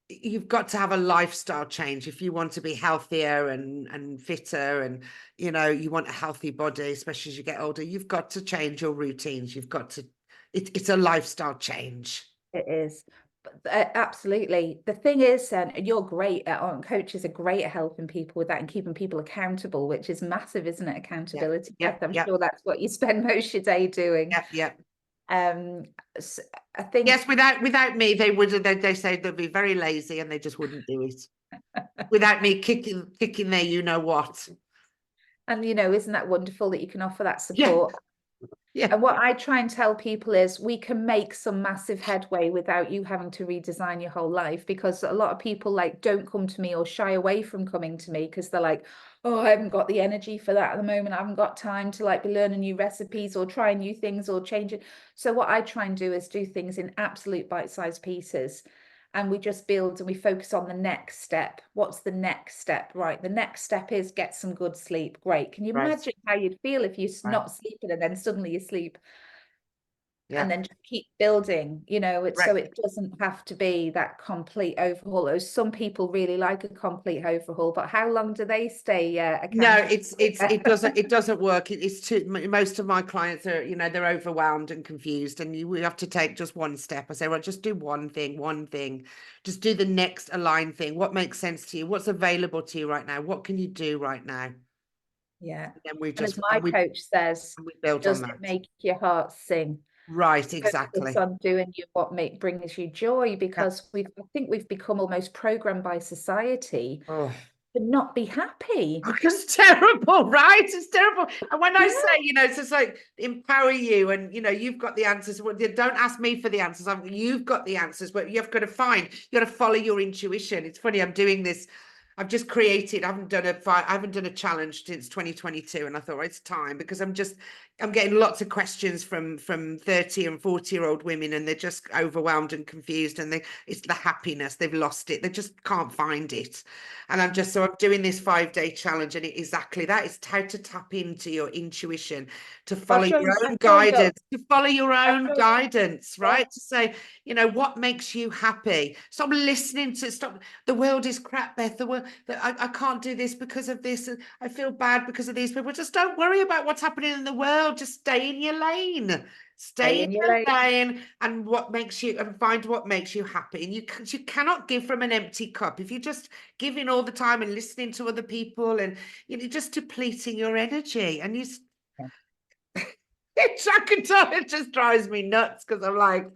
you've got to have a lifestyle change if you want to be healthier and fitter, and, you know, you want a healthy body, especially as you get older. You've got to change your routines. You've got to, it's a lifestyle change. It is. Absolutely. The thing is, and you're great coaches are great at helping people with that and keeping people accountable, which is massive, isn't it? Accountability. Yeah, I'm yeah, sure that's what you spend most of your day doing. yeah. So I think Yes, without me, they say they'd be very lazy and they just wouldn't do it. Without me kicking their you know what. and you know, isn't that wonderful that you can offer that Yeah. support? Yeah. And what I try and tell people is we can make some massive headway without you having to redesign your whole life, because a lot of people like don't come to me or shy away from coming to me because they're like, oh, I haven't got the energy for that at the moment. I haven't got time to like be learning new recipes or try new things or change it. So what I try and do is do things in absolute bite-sized pieces. And we just build and we focus on the next step. What's the next step? Right. The next step is get some good sleep. Great. Can you imagine how you'd feel if you're not sleeping and then suddenly you sleep? Yeah. And then just keep building, you know, so it doesn't have to be that complete overhaul. Some people really like a complete overhaul, but how long do they stay No, accountable? it doesn't work. It's too, most of my clients are, you know, they're overwhelmed and confused, and we have to take just one step. I say, well, just do one thing, just do the next aligned thing. What makes sense to you? What's available to you right now? What can you do right now? Yeah. And then we And just, as my coach says, we build does on it that. make your heart sing? Right, exactly. Focus on doing what brings you joy, because I think we've become almost programmed by society Oh. to not be happy. It's terrible, right? It's terrible. And when I Yeah. say, you know, it's just like empower you, and you know, you've got the answers. Well, don't ask me for the answers. You've got the answers, but you've got to you got to follow your intuition. It's funny, I'm doing this. I've just created, I haven't done a challenge since 2022, and I thought, well, it's time, because I'm getting lots of questions from 30 and 40-year-old women, and they're just overwhelmed and confused, and it's the happiness, they've lost it, they just can't find it. And I'm doing this 5-day challenge, and exactly that. It's how to tap into your intuition, to follow your own guidance, right? To say, you know, what makes you happy. Stop the world is crap, Beth. I can't do this because of this, and I feel bad because of these people. Just don't worry about what's happening in the world. Just stay in your lane. Stay in your lane, and find what makes you happy. And you cannot give from an empty cup. If you're just giving all the time and listening to other people, and you're just depleting your energy. And I can tell it just drives me nuts, because I'm like,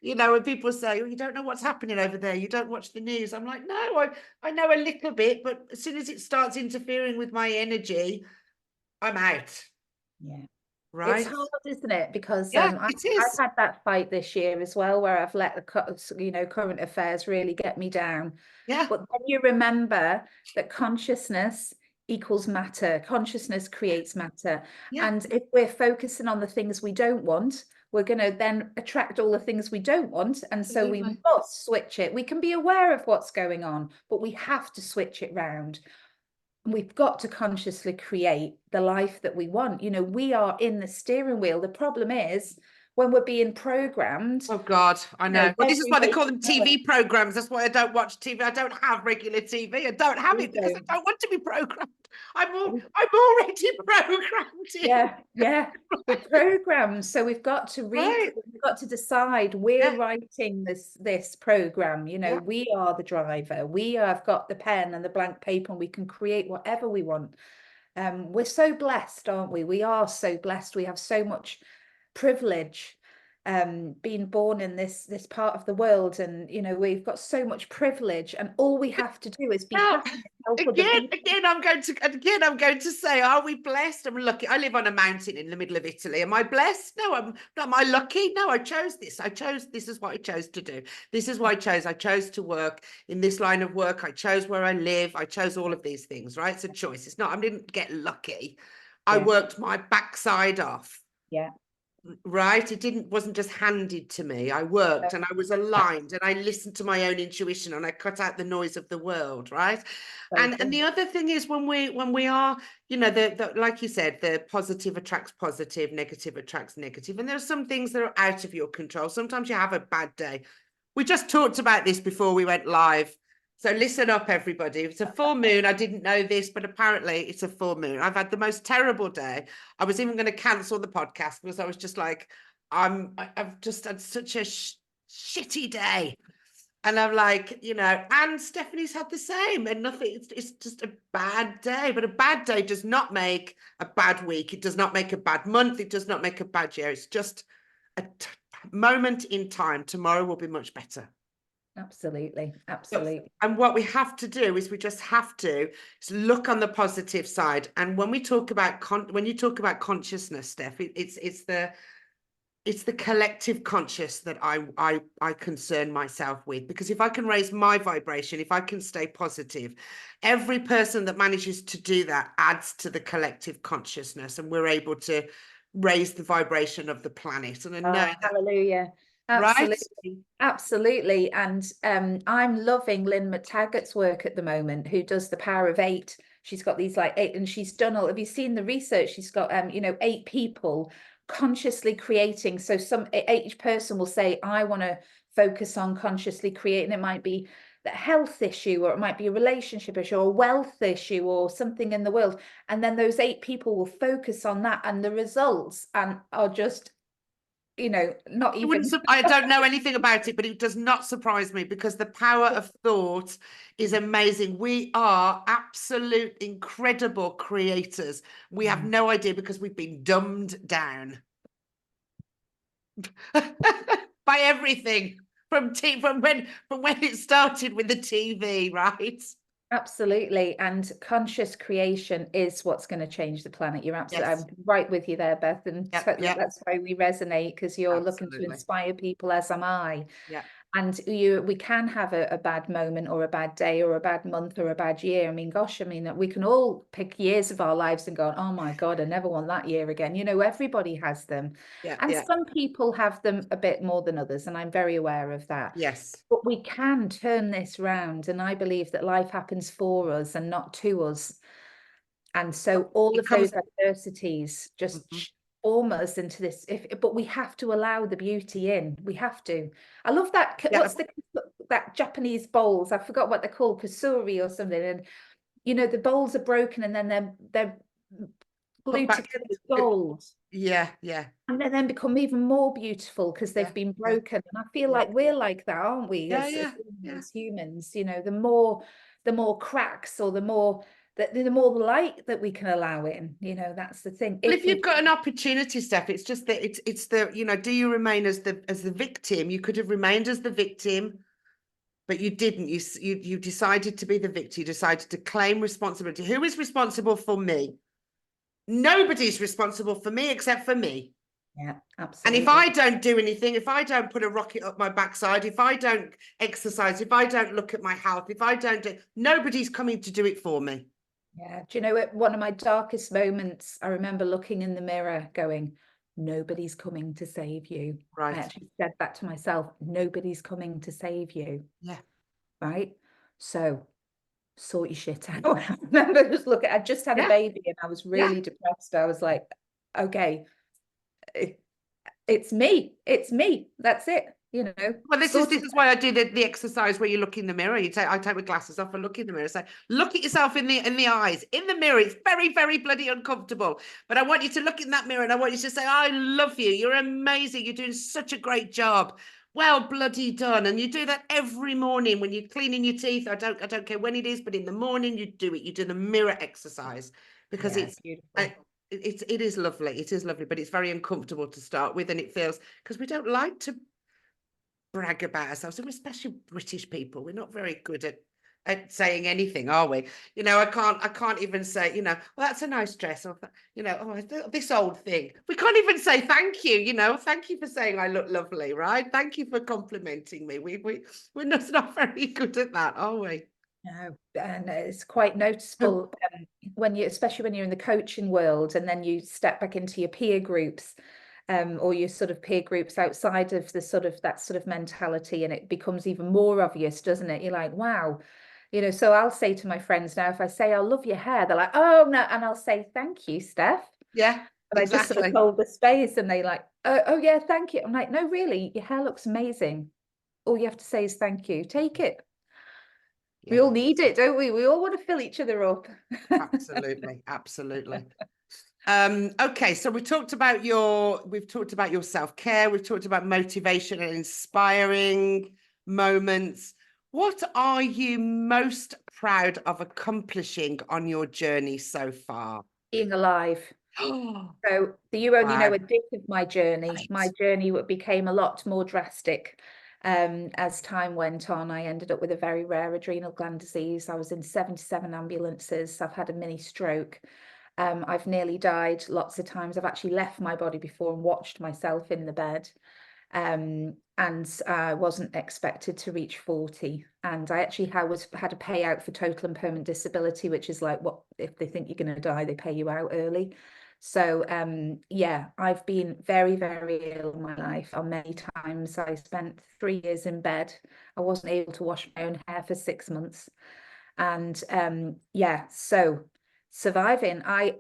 you know, when people say, oh, you don't know what's happening over there, you don't watch the news. I'm like, no, I know a little bit, but as soon as it starts interfering with my energy, I'm out. Yeah. Right. It's hard, isn't it? Because it is. I've had that fight this year as well, where I've let the current affairs really get me down. Yeah. But then you remember that consciousness equals matter. Consciousness creates matter. Yeah. And if we're focusing on the things we don't want, we're going to then attract all the things we don't want. And so we must switch it. We can be aware of what's going on, but we have to switch it round. We've got to consciously create the life that we want. You know, we are in the steering wheel. The problem is when we're being programmed. Oh God, I know. Well, this is why they call them TV programs. That's why I don't watch TV. I don't have regular TV. I don't have it because I don't want to be programmed. I'm already programmed. Yeah. We're programmed. So we've got to we've got to decide we're writing this program. You know, we are the driver. We have got the pen and the blank paper, and we can create whatever we want. We're so blessed, aren't we? We are so blessed. We have so much privilege, being born in this part of the world, and you know, we've got so much privilege, and all we have to do is be happy and help other people. Again, I'm going to say, are we blessed? I'm lucky. I live on a mountain in the middle of Italy. Am I blessed? No, I'm not. Am I lucky? No, I chose this. This is what I chose to do. This is what I chose. I chose to work in this line of work. I chose where I live. I chose all of these things, right? It's a choice. It's not, I didn't get lucky. I worked my backside off. Yeah. Right, wasn't just handed to me. I worked and I was aligned and I listened to my own intuition and I cut out the noise of the world, right? And the other thing is when we are, you know, the like you said, the positive attracts positive, negative attracts negative, and there are some things that are out of your control. Sometimes you have a bad day. We just talked about this before we went live. So listen up, everybody. It's a full moon. I didn't know this, but apparently it's a full moon. I've had the most terrible day. I was even going to cancel the podcast because I was just like, I've just had such a shitty day. And I'm like, you know, and Stephanie's had the same and nothing. It's just a bad day. But a bad day does not make a bad week. It does not make a bad month. It does not make a bad year. It's just a moment in time. Tomorrow will be much better. Absolutely. Absolutely. And what we have to do is we just have to look on the positive side. And when we talk about when you talk about consciousness, Steph, it's the collective conscious that I concern myself with, because if I can raise my vibration, if I can stay positive, every person that manages to do that adds to the collective consciousness, and we're able to raise the vibration of the planet. And I know that, hallelujah. Absolutely. right? Absolutely. And I'm loving 𝒁𝒏 𝒂𝒏𝒕's work at the moment, who does the power of 8. She's got these like 8, and she's done all, have you seen the research? She's got, you know, 8 people consciously creating. So each person will say, I want to focus on consciously creating. It might be a health issue, or it might be a relationship issue, or a wealth issue, or something in the world. And then those 8 people will focus on that, and the results are just, you know, not even. I don't know anything about it, but it does not surprise me, because the power of thought is amazing. We are absolute incredible creators. We have no idea, because we've been dumbed down by everything from when it started with the TV, right? Absolutely. And conscious creation is what's going to change the planet. You're absolutely, Yes. I'm right with you there, Beth. And totally, yep. that's why we resonate, because you're looking to Absolutely. inspire people, as am I. Yeah. And we can have a bad moment, or a bad day, or a bad month, or a bad year. I mean, gosh, I mean, we can all pick years of our lives and go, oh my God, I never want that year again. You know, everybody has them. Yeah. And some people have them a bit more than others, and I'm very aware of that. Yes. But we can turn this round, and I believe that life happens for us and not to us. And so all of those adversities just form us into this. But we have to allow the beauty in. We have to. I love that. Yeah. What's that Japanese bowls? I forgot what they're called, kusuri or something. And you know, the bowls are broken, and then they're glued together with gold. Yeah, yeah. And they then become even more beautiful because they've been broken. And I feel like we're like that, aren't we? As humans, you know, the more cracks, or the more light that we can allow in, you know, that's the thing. Well, if you've got an opportunity, Steph, it's just that it's the, you know, do you remain as the victim? You could have remained as the victim, but you didn't. You decided to be the victim. You decided to claim responsibility. Who is responsible for me? Nobody's responsible for me except for me. Yeah, absolutely. And if I don't do anything, if I don't put a rocket up my backside, if I don't exercise, if I don't look at my health, if I don't do, nobody's coming to do it for me. Yeah. Do you know, at one of my darkest moments, I remember looking in the mirror going, nobody's coming to save you. Right. I actually said that to myself, nobody's coming to save you. Yeah. Right. So sort your shit out. I remember I just had a baby, and I was really depressed. I was like, okay, it's me. That's it. You know. Well, this is why I do the exercise where you look in the mirror. I take my glasses off and look in the mirror. Say, look at yourself in the eyes, in the mirror. It's very, very bloody uncomfortable. But I want you to look in that mirror, and I want you to say, I love you. You're amazing. You're doing such a great job. Well, bloody done. And you do that every morning when you're cleaning your teeth. I don't care when it is, but in the morning you do it. You do the mirror exercise, because it's beautiful. It is lovely. It is lovely, but it's very uncomfortable to start with, and it feels, because we don't like to brag about ourselves, and especially British people. We're not very good at at saying anything, are we? You know, I can't even say, you know, well, that's a nice dress, or, you know, oh, this old thing. We can't even say thank you, you know, thank you for saying I look lovely, right? Thank you for complimenting me. We're not very good at that, are we? No, and it's quite noticeable when you, especially when you're in the coaching world, and then you step back into your peer groups, or your sort of peer groups outside of the sort of that sort of mentality, and it becomes even more obvious, doesn't it? You're like, wow, you know. So I'll say to my friends now, if I say I love your hair, they're like, oh no, and I'll say thank you, Steph. Yeah, And I just sort of exactly. hold the space, and they like, oh yeah, thank you. I'm like, no, really, your hair looks amazing. All you have to say is thank you. Take it. We Yeah, all need it, don't we? We all want to fill each other up. absolutely, absolutely. Okay, so we've talked about your self-care, we've talked about motivation and inspiring moments. What are you most proud of accomplishing on your journey so far? Being alive. Oh, So you only know wow. a bit of my journey. My Right. journey became a lot more drastic as time went on. I ended up with a very rare adrenal gland disease. I was in 77 ambulances. I've had a mini stroke. I've nearly died lots of times. I've actually left my body before and watched myself in the bed. And I wasn't expected to reach 40. And I actually had a payout for total and permanent disability, which is like, what if they think you're going to die, they pay you out early. So yeah, I've been very, very ill in my life on many times. I spent 3 years in bed. I wasn't able to wash my own hair for 6 months. And yeah, so surviving. I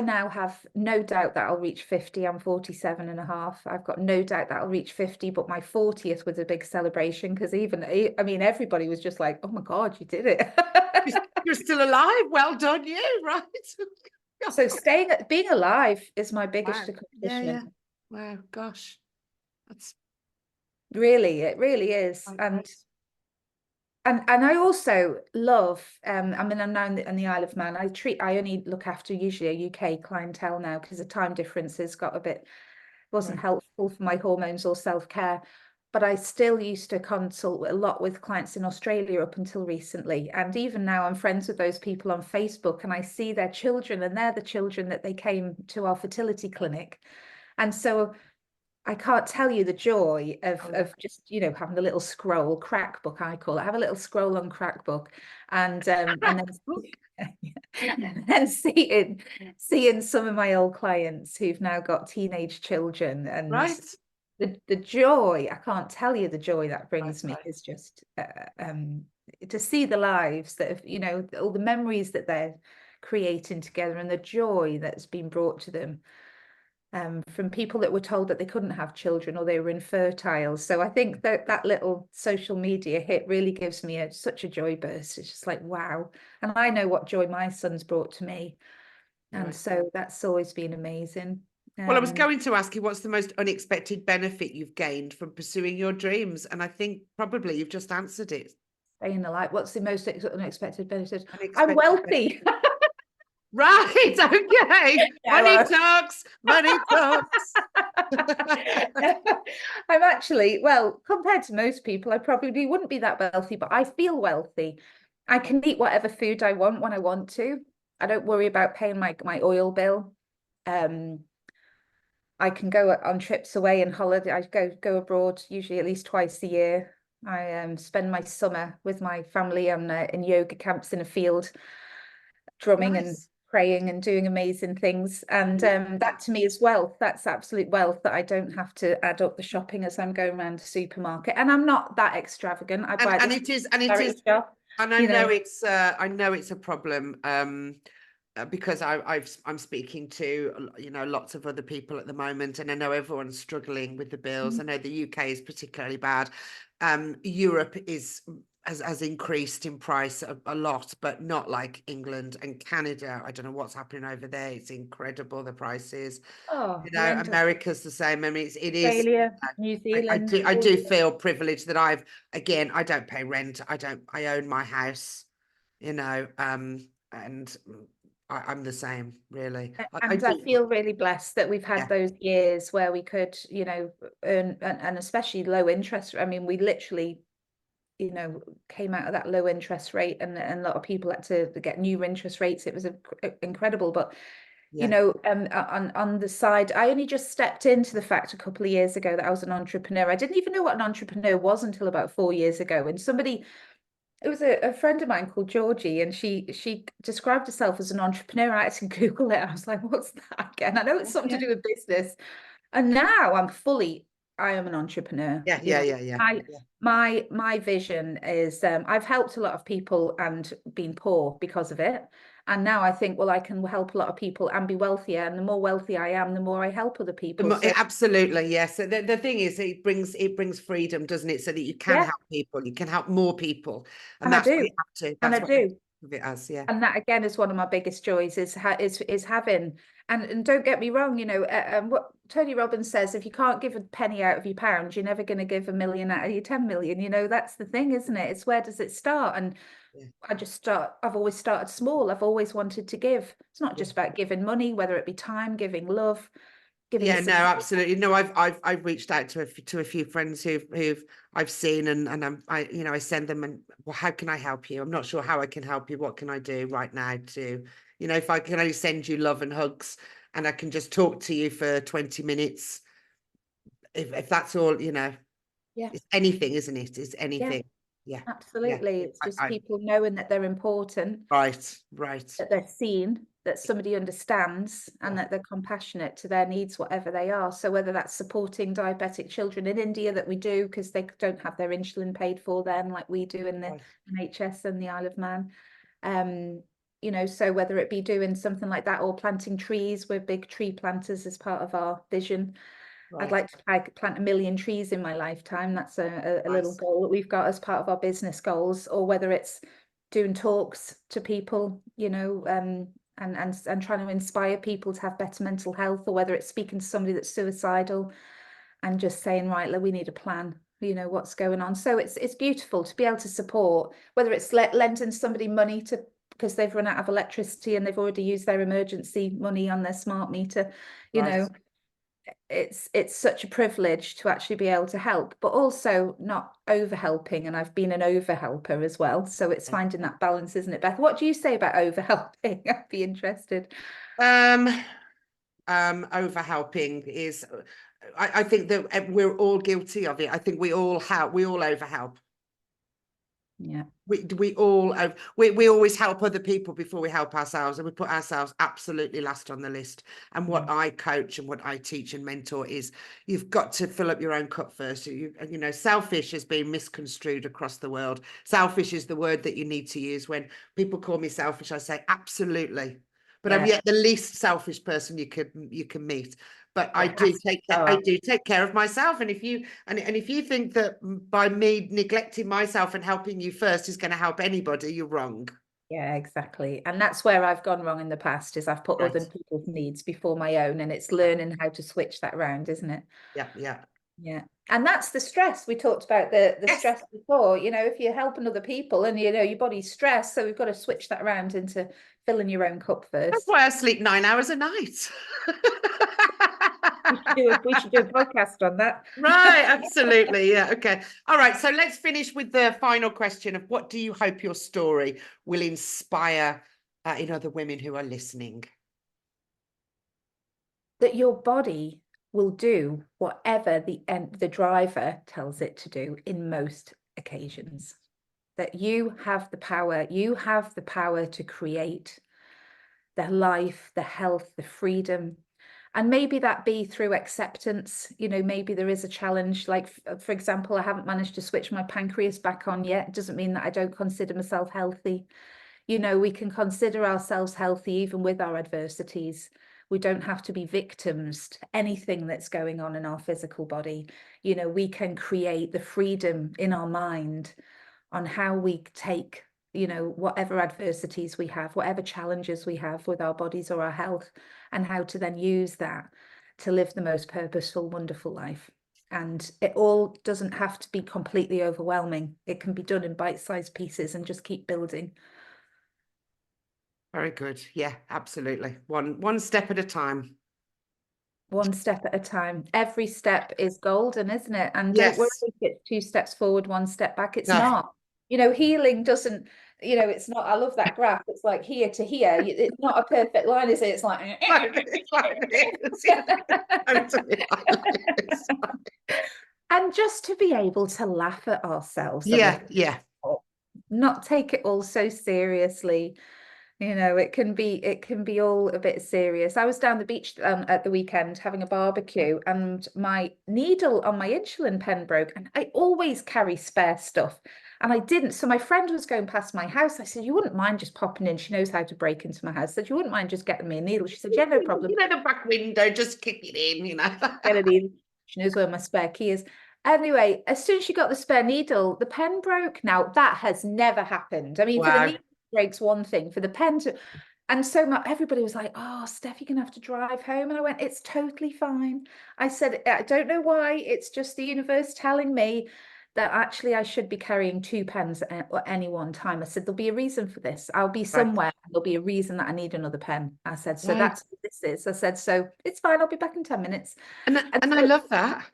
now have no doubt that I'll reach 50. I'm 47 and a half. I've got no doubt that I'll reach 50, but my 40th was a big celebration, because I mean, everybody was just like, oh my God, you did it. You're still alive. Well done, you, right? So being alive is my biggest Wow. Yeah, accomplishment. yeah. Wow, gosh. That's Really, it really is. quite And great. and I also love, I mean, I'm now in the Isle of Man. I only look after usually a UK clientele now, because the time difference has got a bit, wasn't Right. helpful for my hormones or self-care. But I still used to consult a lot with clients in Australia up until recently. And even now I'm friends with those people on Facebook, and I see their children, and they're the children that they came to our fertility clinic. And so I can't tell you the joy of just, you know, having a little scroll, crack book, I call it. I have a little scroll on crack book, and then and then seeing some of my old clients who've now got teenage children, and Right. the joy, I can't tell you the joy that brings me Right. is just to see the lives that have, you know, all the memories that they're creating together, and the joy that's been brought to them from people that were told that they couldn't have children or they were infertile. So I think that little social media hit really gives me such a joy burst. It's just like, wow. And I know what joy my son's brought to me. And Right. so that's always been amazing. Well, I was going to ask you, what's the most unexpected benefit you've gained from pursuing your dreams? And I think probably you've just answered it. Staying alive. What's the most unexpected benefit? I'm Unexpected wealthy. Right, okay. Yeah, Money well. talks, money talks. I'm actually, well, compared to most people, I probably wouldn't be that wealthy, but I feel wealthy. I can eat whatever food I want when I want to. I don't worry about paying my oil bill. I can go on trips away and holiday. I go abroad usually at least twice a year. I spend my summer with my family on in yoga camps in a field, drumming and Nice. praying and doing amazing things. And that to me is wealth. That's absolute wealth, that I don't have to add up the shopping as I'm going around the supermarket. And I'm not that extravagant. I buy And the it is, and it charity is, shop, and you know. I know it's a problem. Because I'm speaking to, you know, lots of other people at the moment, and I know everyone's struggling with the bills. I know the UK is particularly bad. Europe has increased in price a lot, but not like England and Canada. I don't know what's happening over there. It's incredible, the prices. Oh, You know, horrendous. America's the same. I mean, it is. Australia, New Zealand. I do feel privileged that again, I don't pay rent. I own my house, you know, and I'm the same, really. I And I do. feel really blessed that we've had Yeah. those years where we could, you know, earn, and especially low interest. I mean, we literally you know, came out of that low interest rate, and a lot of people had to get new interest rates. It was incredible. But you know, on the side, I only just stepped into the fact a couple of years ago that I was an entrepreneur. I didn't even know what an entrepreneur was until about 4 years ago. And somebody, it was a friend of mine called Georgie, and she described herself as an entrepreneur. I had to Google it. I was like, what's that again? I know it's something to do with business. And now I am an entrepreneur. My vision is, I've helped a lot of people and been poor because of it. And now I think, well, I can help a lot of people and be wealthier. And the more wealthy I am, the more I help other people. Absolutely, yes. So the thing is, it brings freedom, doesn't it? So that you can help people, you can help more people, and that's what you have to. That's what you have to give it as, yeah. And that again is one of my biggest joys, is having. And don't get me wrong, you know, what Tony Robbins says: if you can't give a penny out of your pound, you're never going to give a million out of your 10 million. You know, that's the thing, isn't it? It's where does it start? And I've always started small. I've always wanted to give. It's not just about giving money, whether it be time, giving love, giving. No, absolutely. No, I've reached out to a few friends who've I've seen, and I send them, and, well, how can I help you? I'm not sure how I can help you. What can I do right now to, you know, if I can only send you love and hugs, and I can just talk to you for 20 minutes, if that's all, you know. It's anything, isn't it? It's anything. Absolutely. It's just people knowing that they're important, right, that they're seen, that somebody understands, and that they're compassionate to their needs, whatever they are. So whether that's supporting diabetic children in India, that we do because they don't have their insulin paid for then, like we do in the NHS and the Isle of Man. You know, so whether it be doing something like that or planting trees, we're big tree planters as part of our vision. I'd like to plant 1 million trees in my lifetime. That's a little goal that we've got as part of our business goals. Or whether it's doing talks to people, you know, and trying to inspire people to have better mental health, or whether it's speaking to somebody that's suicidal and just saying, right, we need a plan, you know, what's going on. So it's beautiful to be able to support, whether it's lending somebody money to, because they've run out of electricity and they've already used their emergency money on their smart meter, you know. It's such a privilege to actually be able to help, but also not over helping. And I've been an over helper as well. So it's finding that balance, isn't it, Beth? What do you say about over helping? I'd be interested. Over helping is, I think that we're all guilty of it. I think we all over help. Yeah. We always help other people before we help ourselves, and we put ourselves absolutely last on the list. And what I coach and what I teach and mentor is, you've got to fill up your own cup first. You know, selfish has been misconstrued across the world. Selfish is the word that you need to use. When people call me selfish, I say absolutely, but I'm yet the least selfish person you can meet. But I do take care of myself. And if you think that by me neglecting myself and helping you first is going to help anybody, you're wrong. Yeah, exactly. And that's where I've gone wrong in the past, is I've put other people's needs before my own, and it's learning how to switch that around, isn't it? Yeah. And that's the stress. We talked about the stress before. You know, if you're helping other people and, you know, your body's stressed, so we've got to switch that around into filling your own cup first. That's why I sleep 9 hours a night. We should do a podcast on that. Right, absolutely. Yeah, okay. All right, so let's finish with the final question of, what do you hope your story will inspire in other women who are listening? That your body will do whatever the driver tells it to do in most occasions. That you have the power to create the life, the health, the freedom. And maybe that be through acceptance. You know, maybe there is a challenge. Like, for example, I haven't managed to switch my pancreas back on yet. It doesn't mean that I don't consider myself healthy. You know, we can consider ourselves healthy even with our adversities. We don't have to be victims to anything that's going on in our physical body. You know, we can create the freedom in our mind on how we take, you know, whatever adversities we have, whatever challenges we have with our bodies or our health, and how to then use that to live the most purposeful, wonderful life. And it all doesn't have to be completely overwhelming. It can be done in bite-sized pieces and just keep building. Very good. Yeah, absolutely. One step at a time. one step at a time. Every step is golden, isn't it? And don't worry Yes. if it's 2 steps forward, 1 step back. It's No. not. You know, healing doesn't, you know, it's not, I love that graph. It's like here to here. It's not a perfect line, is it? It's like, It's like this. Yeah. Totally like this. and just to be able to laugh at ourselves. Yeah, yeah. Not take it all so seriously. You know, it can be all a bit serious. I was down the beach at the weekend having a barbecue, and my needle on my insulin pen broke, and I always carry spare stuff. And I didn't. So my friend was going past my house. I said, you wouldn't mind just popping in. She knows how to break into my house. I said, you wouldn't mind just getting me a needle? She said, yeah, no problem. You know, the back window, just kick it in, you know. Get a needle. She knows where my spare key is. Anyway, as soon as she got the spare needle, the pen broke. Now, that has never happened. I mean, for the needle breaks one thing, for the pen to... And so everybody was like, oh, Steph, you're going to have to drive home. And I went, it's totally fine. I said, I don't know why. It's just the universe telling me that actually I should be carrying 2 pens at any one time. I said, there'll be a reason for this. I'll be somewhere. There'll be a reason that I need another pen. I said, so that's what this is. I said, so it's fine. I'll be back in 10 minutes. And I love that.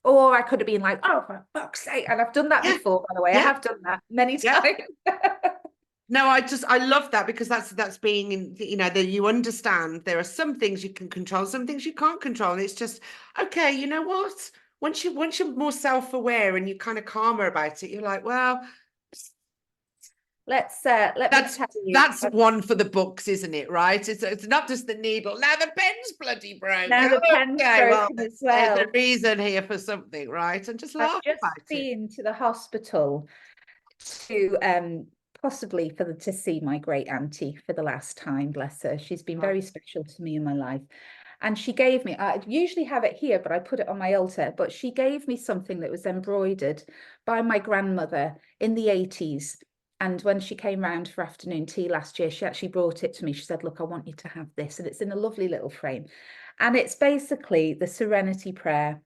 Or I could have been like, oh, for fuck's sake. And I've done that before, by the way. I have done that many times. No, I love that, because that's being in, you know, that you understand there are some things you can control, some things you can't control. And it's just, okay, you know what? Once you're more self-aware and you're kind of calmer about it, you're like, well, let me tell you. That's one for the books, isn't it? Right? It's not just the needle. Now the pen's bloody broken. Now the pen's broken as well. There's a reason here for something, right? And just laugh about it. I've just been to the hospital to possibly to see my great auntie for the last time, bless her. She's been very special to me in my life. And she gave me, I usually have it here, but I put it on my altar, but she gave me something that was embroidered by my grandmother in the 80s. And when she came round for afternoon tea last year, she actually brought it to me. She said, look, I want you to have this. And it's in a lovely little frame. And it's basically the serenity prayer.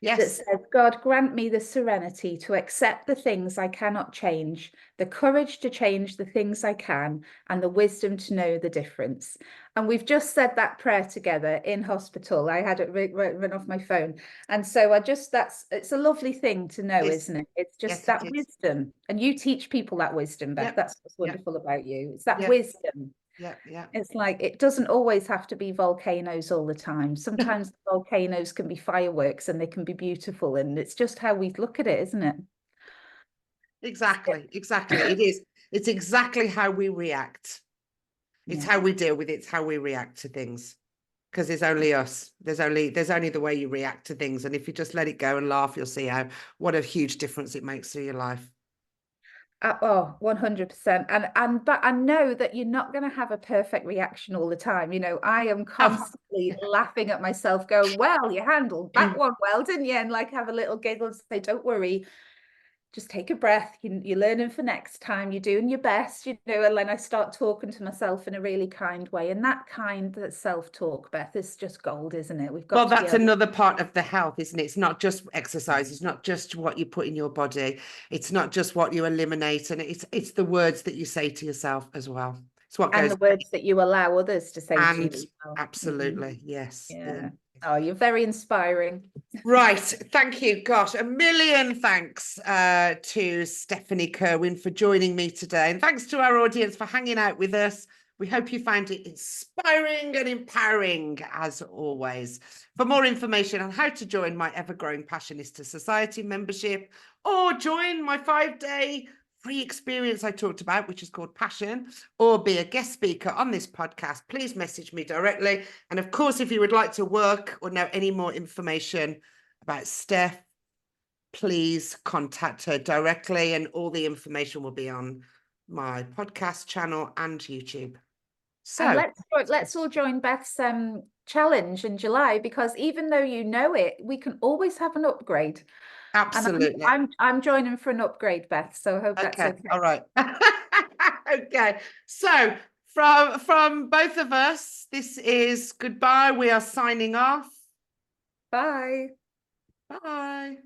That says, God, grant me the serenity to accept the things I cannot change, the courage to change the things I can, and the wisdom to know the difference. And we've just said that prayer together in hospital. I had it run off my phone. And so it's a lovely thing to know, isn't it? It's just that wisdom. And you teach people that wisdom, Beth. That's what's wonderful about you. It's that wisdom. Yeah. It's like, it doesn't always have to be volcanoes all the time. Sometimes volcanoes can be fireworks and they can be beautiful. And it's just how we look at it, isn't it? Exactly. It is. It's exactly how we react. It's how we deal with it. It's how we react to things. Because it's only us. There's only the way you react to things. And if you just let it go and laugh, you'll see what a huge difference it makes to your life. 100%. But I know that you're not going to have a perfect reaction all the time. You know, I am constantly laughing at myself, going, well, you handled that one well, didn't you? And like have a little giggle and say, don't worry, just take a breath. You're learning for next time. You're doing your best, you know. And then I start talking to myself in a really kind way. And that self-talk, Beth, is just gold, isn't it? We've got well, that's another part of the health, isn't it? It's not just exercise. It's not just what you put in your body. It's not just what you eliminate. And it's the words that you say to yourself as well. It's what goes. And the words that you allow others to say to you as well. Absolutely. Yes. Yeah. Oh, you're very inspiring. Right. Thank you. Gosh, a million thanks to Stefanie KERWIN for joining me today. And thanks to our audience for hanging out with us. We hope you found it inspiring and empowering, as always. For more information on how to join my ever-growing Passionista Society membership, or join my 5-day free experience I talked about, which is called Passion, or be a guest speaker on this podcast, please message me directly. And of course, if you would like to work or know any more information about Steph, please contact her directly, and all the information will be on my podcast channel and YouTube. So and let's all join Beth's challenge in July, because even though you know it, we can always have an upgrade. Absolutely. I'm joining for an upgrade, Beth. So I hope that's okay. All right. Okay. So from both of us, this is goodbye. We are signing off. Bye. Bye.